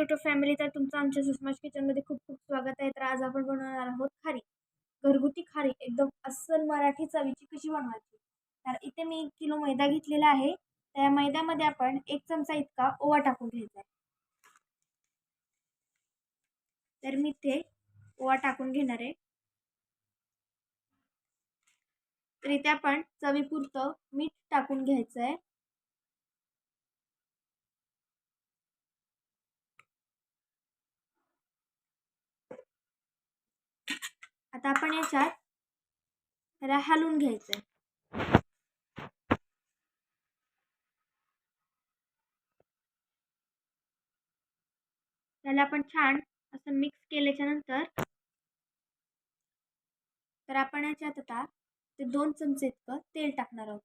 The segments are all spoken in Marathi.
युट्यूब फॅमिली, तर तुमचं आमच्या सुषमाज किचनमध्ये खूप खूप स्वागत आहे. तर आज आपण बनवणार आहोत खारी, घरगुती खारी एकदम अस्सल मराठी चवीची कशी बनवायची. तर इथे मी 1 किलो मैदा घेतलेला आहे. त्या मैद्यामध्ये आपण 1 चमचा इतका ओवा टाकून घ्यायचा आहे. तर मी इथे ओवा टाकून घेणार आहे. तर इथे आपण चवीपुरतं मीठ टाकून घ्यायचं आहे. आता आपण याच्यात ह्याला हलवून घ्यायचं आहे. त्याला आपण छान असं मिक्स केल्याच्या नंतर तर आपण याच्यात आता ते 2 चमचे इतकं तेल टाकणार आहोत.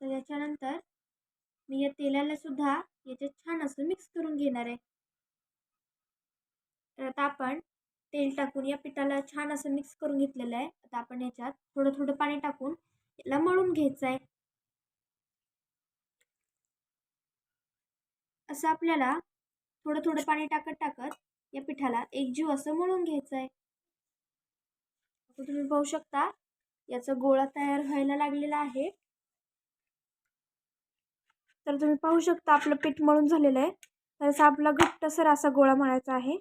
तर याच्यानंतर मी या तेलाला सुद्धा याच्यात छान असं मिक्स करून घेणार आहे. तर आता आपण तेल टाकून या पिठाला छान असं मिक्स करून घेतलेलं आहे. आता आपण याच्यात थोडं थोडं पाणी टाकून याला मळून घ्यायचं आहे. असं आपल्याला थोडं थोडं पाणी टाकत टाकत या पिठाला एकजीव असं मळून घ्यायचं आहे. आता तुम्ही पाहू शकता याचा गोळा तयार व्हायला लागलेला आहे. तर तुम्ही पाहू शकता आपलं पीठ मळून झालेलं आहे. तर असा आपला घट्टसर असा गोळा मळायचा आहे.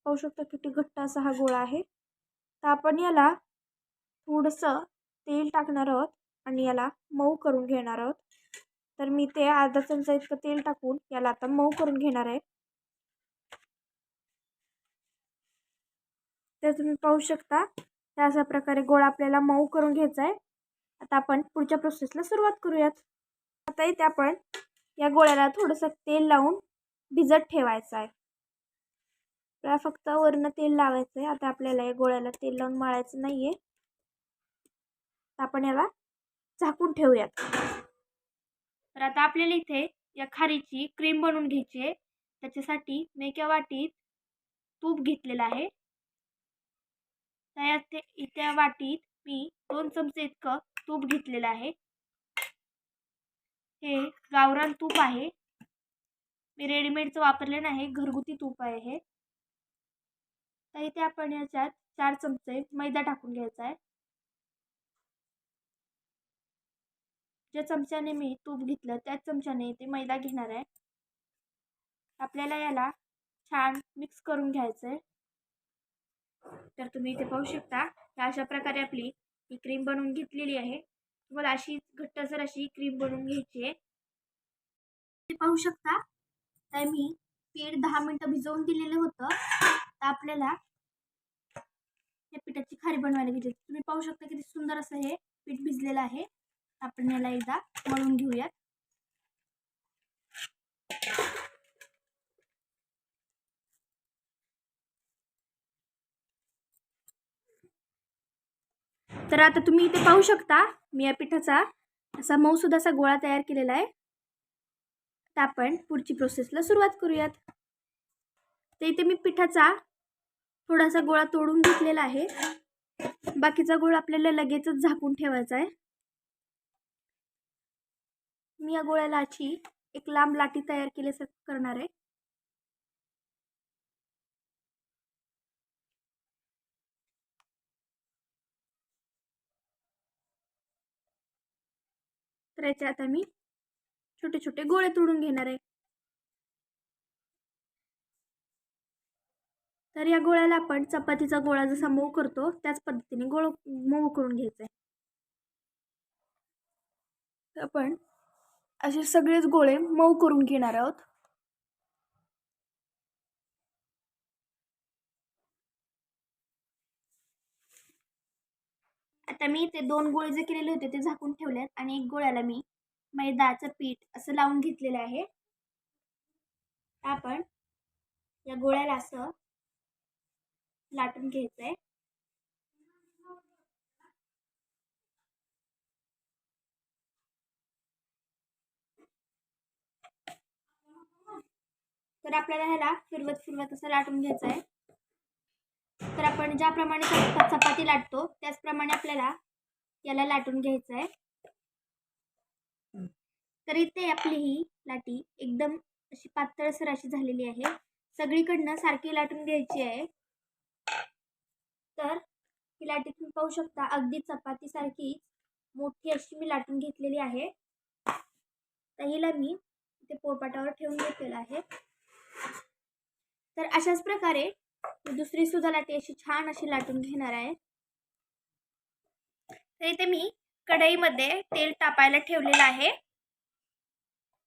पाहू शकता किती घट्ट असा हा गोळा आहे. तर आपण याला थोडंसं तेल टाकणार आहोत आणि याला मऊ करून घेणार आहोत. तर मी ते अर्धा चमचा इतकं तेल टाकून याला आता मऊ करून घेणार आहे. तर तुम्ही पाहू शकता त्या अशा प्रकारे गोळा आपल्याला मऊ करून घ्यायचा आहे. आता आपण पुढच्या प्रोसेसला सुरुवात करूयात. आता इथे आपण या गोळ्याला थोडंसं तेल लावून भिजत ठेवायचं आहे. आपल्याला फक्त वरनं तेल लावायचं आहे. आता आपल्याला या गोळ्याला तेल लावून मळायचं नाही आहे. आपण याला झाकून ठेवूयात. तर आता आपल्याला इथे या खारीची क्रीम बनवून घ्यायची आहे. त्याच्यासाठी मी एका वाटीत तूप घेतलेलं आहे. त्या वाटीत मी 2 चमचे इतकं तूप घेतलेलं आहे. हे गावरान तूप आहे. मी रेडीमेडचं वापरले नाही, घरगुती तूप आहे हे. तर इथे आपण याच्यात 4 चमचे मैदा टाकून घ्यायचा आहे. ज्या चमच्याने मी तूप घेतलं त्याच चमच्याने इथे मैदा घेणार आहे. आपल्याला याला छान मिक्स करून घ्यायचं आहे. तर तुम्ही इथे पाहू शकता अशा प्रकारे आपली ही क्रीम बनवून घेतलेली आहे. तुम्हाला अशी घट्टसर अशी क्रीम बनवून घ्यायची आहे. पाहू शकता तर मी पीठ 10 मिनिटं भिजवून दिलेलं होतं. तर आपल्याला या पिठाची खारी बनवायला घ्यायची. तुम्ही पाहू शकता किती सुंदर असं हे पीठ भिजलेलं आहे. आपण याला एकदा मळून घेऊयात. तर आता तुम्ही इथे पाहू शकता मी या पिठाचा असा मऊसूद असा गोळा तयार केलेला आहे. तर आपण पुढची प्रोसेसला सुरुवात करूयात. तर इथे मी पिठाचा थोडासा गोळा तोडून घेतलेला आहे. बाकीचा गोळा आपल्याला लगेचच झाकून ठेवायचा आहे. मी या गोळ्याला अशी एक लांब लाटी तयार केल्यासारखं करणार आहे. तर याचे आता मी छोटे छोटे गोळे तोडून घेणार आहे. तर या गोळ्याला आपण चपातीचा गोळा जसा मऊ करतो त्याच पद्धतीने मऊ करून घ्यायचा आहे. तर आपण असे सगळेच गोळे मऊ करून घेणार आहोत. आता मी ते 2 गोळे जे केलेले होते ते झाकून ठेवलेत आणि एक गोळ्याला मी मैदाचं पीठ असं लावून घेतलेलं आहे. आपण या गोळ्याला असं लाटून घ्यायचं आहे. तर आपल्याला ह्याला फिरवत फिरवत असं लाटून घ्यायचं आहे. तर आपण ज्याप्रमाणे चपाती लाटतो त्याचप्रमाणे आपल्याला याला लाटून घ्यायचं आहे. तर इथे आपली ही लाटी एकदम अशी पातळसर अशी झालेली आहे. सगळीकडनं सारखी लाटून घ्यायची आहे. तर ही लाटी तुम्ही पाहू शकता अगदी चपातीसारखी मोठी अशी मी लाटून घेतलेली आहे. तर हिला मी इथे पोळपाटावर ठेवून घेतलेलं आहे. तर अशाच प्रकारे दुसरी सुद्धा लाटी अशी छान अशी लाटून घेणार आहे. तर इथे मी कढईमध्ये तेल तापायला ठेवलेलं आहे.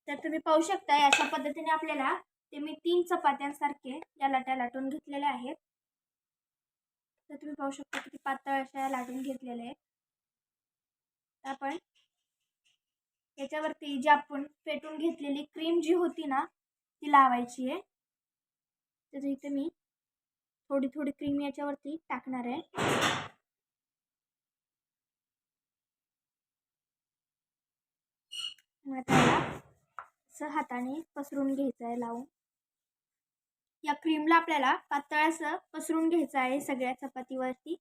तर तुम्ही पाहू शकता अशा पद्धतीने आपल्याला ते मी 3 चपात्यांसारखे या लाट्या लाटून घेतलेल्या आहेत. तर तुम्ही पाहू शकता किती पातळ अशा लाटून घेतलेल्या आहेत. आपण याच्यावरती जी आपण फेटून घेतलेली क्रीम जी होती ना ती लावायची आहे. तर इथे मी थोडी थोडी क्रीम याच्यावरती टाकणार आहे. त्याला असं हाताने पसरून घ्यायचं आहे लावून. या क्रीमला आपल्याला पातळ असं पसरून घ्यायचं आहे सगळ्या चपातीवरती.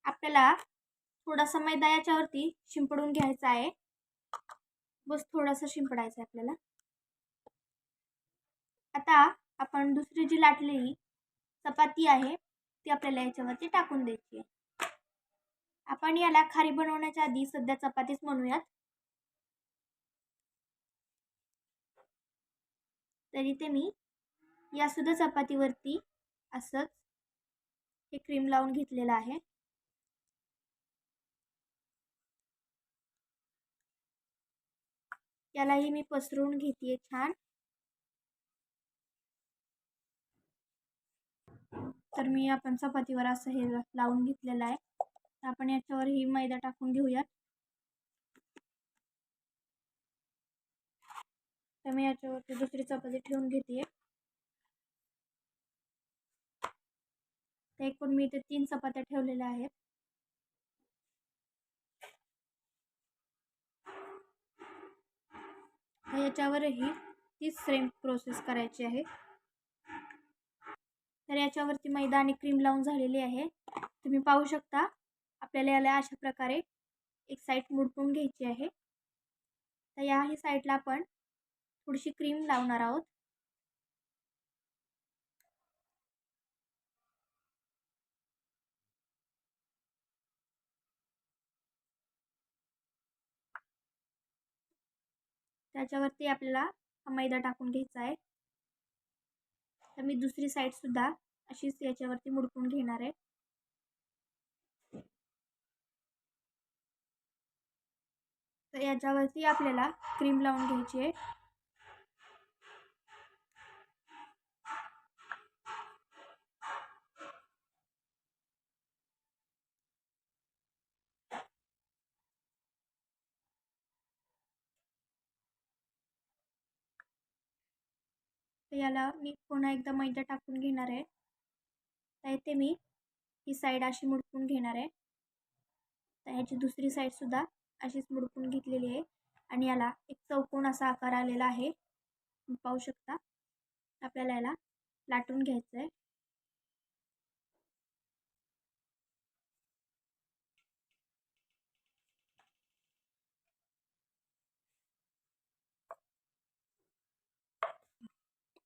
आपल्याला थोडासा मैदा याच्यावरती शिंपडून घ्यायचा आहे. बस थोडासा शिंपडायचा आहे आपल्याला. आता आपण दुसरी जी लाटलेली चपाती आहे ती आपल्याला याच्यावरती टाकून द्यायची आहे. आपण याला खारी बनवण्याच्या आधी सध्या चपातीच म्हणूयात. तर इथे मी या सुद्धा चपातीवरती असंच हे क्रीम लावून घेतलेलं आहे. यालाही मी पसरवून घेते छान. तर मी आपण चपातीवर असं हे लावून घेतलेलं आहे. आपण याच्यावर ही मैदा टाकून घेऊयात. तर मी याच्यावरती दुसरी चपाती ठेवून घेते. एकूण मी इथे 3 चपात्या ठेवलेल्या आहेत. याच्यावरही तीच सेम प्रोसेस करायची आहे. तर याच्यावरती मैदा आणि क्रीम लावून झालेली आहे. तुम्ही पाहू शकता आपल्याला याला अशा प्रकारे एक साईड मुडपून घ्यायची आहे. तर याही साईडला आपण थोडीशी क्रीम लावणार आहोत. त्याच्यावरती आपल्याला मैदा टाकून घ्यायचा आहे. तर मी दुसरी साईड सुद्धा अशीच याच्यावरती मुडपून घेणार आहे. तर याच्यावरती आपल्याला क्रीम लावून घ्यायची आहे. तर याला मी पुन्हा एकदा मैदा टाकून घेणार आहे. तर इथे मी ही साईड अशी मुडपून घेणार आहे. तर ह्याची दुसरी साईड सुद्धा अशीच मुडपून घेतलेली आहे आणि याला एक चौकोन असा आकार आलेला आहे. तुम्ही पाहू शकता. आपल्याला याला लाटून घ्यायचं आहे.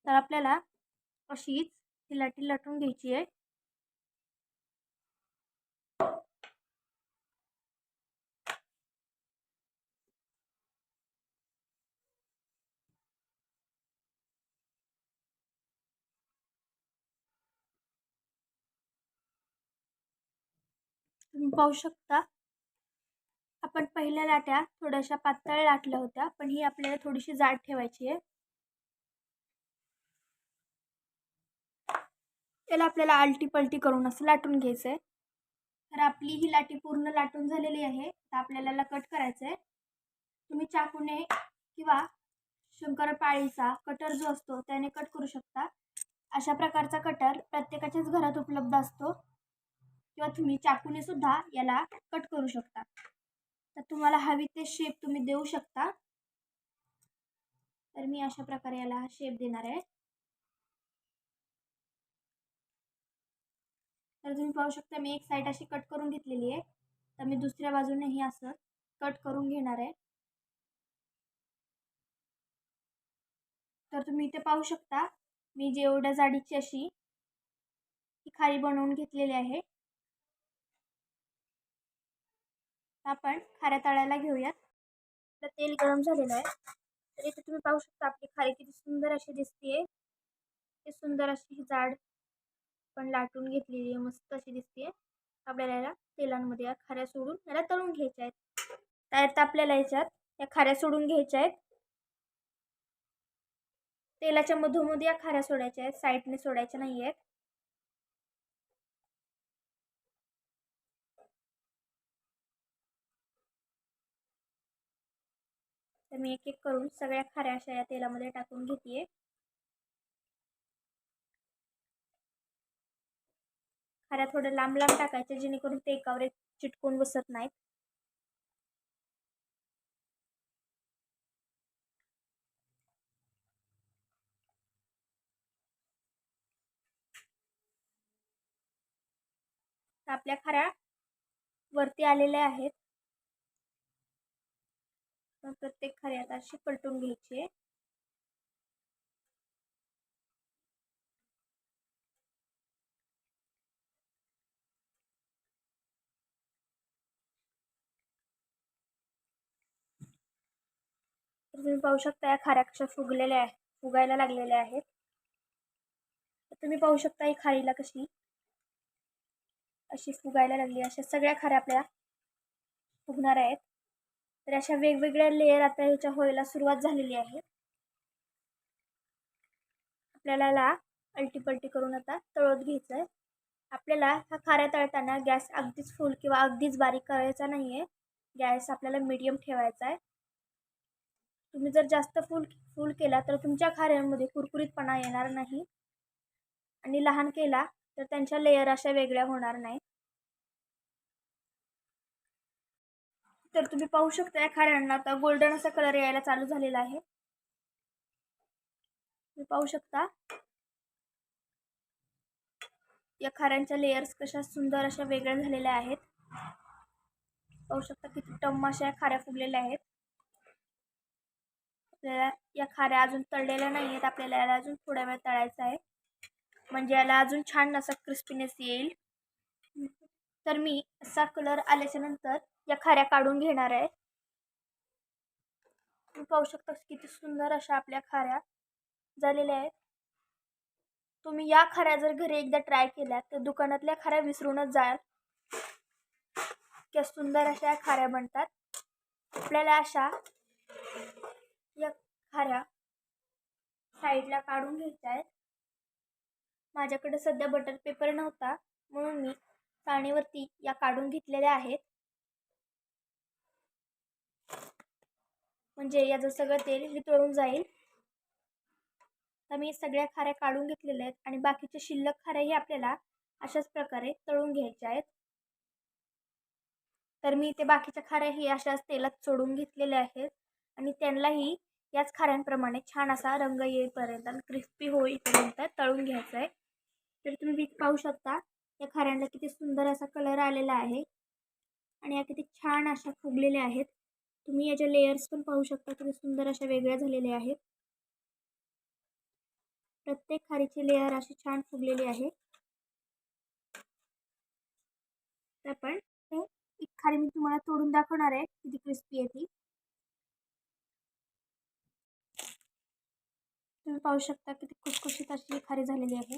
तर आपल्याला अशीच ही लाटी लाटून घ्यायची आहे. तुम्ही पाहू शकता आपण पहिल्या लाट्या थोड्याशा पातळ लाटल्या होत्या, पण ही आपल्याला थोडीशी जाड ठेवायची आहे. त्याला आपल्याला आलटी पलटी करून असं लाटून घ्यायचं आहे. तर आपली ही लाटी पूर्ण लाटून झालेली आहे. तर आपल्याला कट करायचं आहे. तुम्ही चाकूने किंवा शंकरपाळीचा कटर जो असतो त्याने कट करू शकता. अशा प्रकारचा कटर प्रत्येकाच्याच घरात उपलब्ध असतो किंवा तुम्ही चाकूने सुद्धा याला कट करू शकता. तर तुम्हाला हवी ते शेप तुम्ही देऊ शकता. तर मी अशा प्रकारे याला शेप देणार आहे. तर तुम्ही पाहू शकता मी एक साईड अशी कट करून घेतलेली आहे. तर मी दुसऱ्या बाजूनेही असं कट करून घेणार आहे. तर तुम्ही इथे पाहू शकता मी जेवढ्या जाडीची अशी ही खारी बनवून घेतलेली आहे. आपण खाऱ्या तळायला घेऊयात. तर तेल गरम झालेलं आहे. तर इथे तुम्ही पाहू शकता आपली खारी किती सुंदर अशी दिसते. ते सुंदर अशी जाड पण लाटून घेतलेली आहे, मस्त अशी दिसते. आपल्याला याला तेलांमध्ये या खाऱ्या सोडून याला तळून घ्यायच्या आहेत. तर आपल्याला याच्यात या खाऱ्या सोडून घ्यायच्या आहेत. तेलाच्या मधोमध या खाऱ्या सोडायच्या आहेत, साईडने सोडायच्या नाही आहेत. तर मी एक एक करून सगळ्या खाऱ्या अशा या तेलामध्ये टाकून घेते. खाऱ्या थोड्या लांब लांब टाकायच्या जेणेकरून ते एकावर एक चिटकून बसत नाहीत. आपल्या खाऱ्या वरती आलेल्या आहेत. प्रत्येक खारी आता अशी पलटून घ्यायची आहे. तर तुम्ही पाहू शकता या खाऱ्या कशा फुगायला लागलेल्या आहेत. तुम्ही पाहू शकता ही खारीला कशी अशी फुगायला लागली. अशा सगळ्या खाऱ्या आपल्या फुगणार आहेत. तर अशा वेगवेगळ्या लेयर आता ह्याच्या व्हायला सुरुवात झालेली आहे. आपल्याला अलटीपलटी करून आता तळत घ्यायचं आहे. आपल्याला ह्या खाऱ्या तळताना गॅस अगदीच फुल किंवा अगदीच बारीक करायचा नाही आहे. गॅस आपल्याला मीडियम ठेवायचा आहे. तुम्ही जर जास्त फुल केला तर तुमच्या खाऱ्यांमध्ये कुरकुरीतपणा येणार नाही, आणि लहान केला तर त्यांच्या लेयर अशा वेगळ्या होणार नाही. तर तुम्ही पाहू शकता या खाऱ्यांना आता गोल्डन असा कलर यायला चालू झालेला आहे. तुम्ही पाहू शकता या खाऱ्यांच्या लेयर्स कशा सुंदर अशा वेगळ्या झालेल्या आहेत. पाहू शकता किती टम्म अशा खाऱ्या फुगलेल्या आहेत. आपल्याला या खाऱ्या अजून तळलेल्या नाही आहेत. आपल्याला याला अजून थोड्या वेळ तळायचा आहे, म्हणजे याला अजून छान असा क्रिस्पीनेस येईल. तर मी असा कलर आल्याच्या नंतर या खाऱ्या काढून घेणार आहे. तुम्ही पाहू शकता किती सुंदर अशा आपल्या खाऱ्या झालेल्या आहेत. तुम्ही या खाऱ्या जर घरी एकदा ट्राय केल्या तर दुकानातल्या खाऱ्या विसरूनच जाल. त्या सुंदर अशा खाऱ्या बनतात. आपल्याला अशा या खाऱ्या साईडला काढून घ्यायच्या आहेत. माझ्याकडे सध्या बटर पेपर नव्हता म्हणून मी चाळणीवरती या काढून घेतलेल्या आहेत. म्हणजे याचं सगळं तेल वितळून जाईल. तर मी सगळ्या खाऱ्या काढून घेतलेल्या आहेत आणि बाकीचे शिल्लक खाऱ्याही आपल्याला अशाच प्रकारे तळून घ्यायच्या आहेत. तर मी इथे बाकीच्या खाऱ्याही अशाच तेलात सोडून घेतलेल्या आहेत आणि त्यांनाही याच खाऱ्यांप्रमाणे छान असा रंग येईपर्यंत क्रिस्पी होईपर्यंत तळून घ्यायचं आहे. तर तुम्ही पाहू शकता या खाऱ्यांना किती सुंदर असा कलर आलेला आहे आणि या किती छान अशा फुगलेल्या आहेत. तुम्ही याच्या लेयर्स पण पाहू शकता किती सुंदर अशा वेगळ्या झालेल्या आहेत. प्रत्येक खारीची लेयर अशी छान फुगलेली आहे. तर आपण एक खारी मी तुम्हाला तोडून दाखवणार आहे किती क्रिस्पी आहे ती. तुम्ही पाहू शकता किती खुसखुशीत अशी खारी झालेली आहे.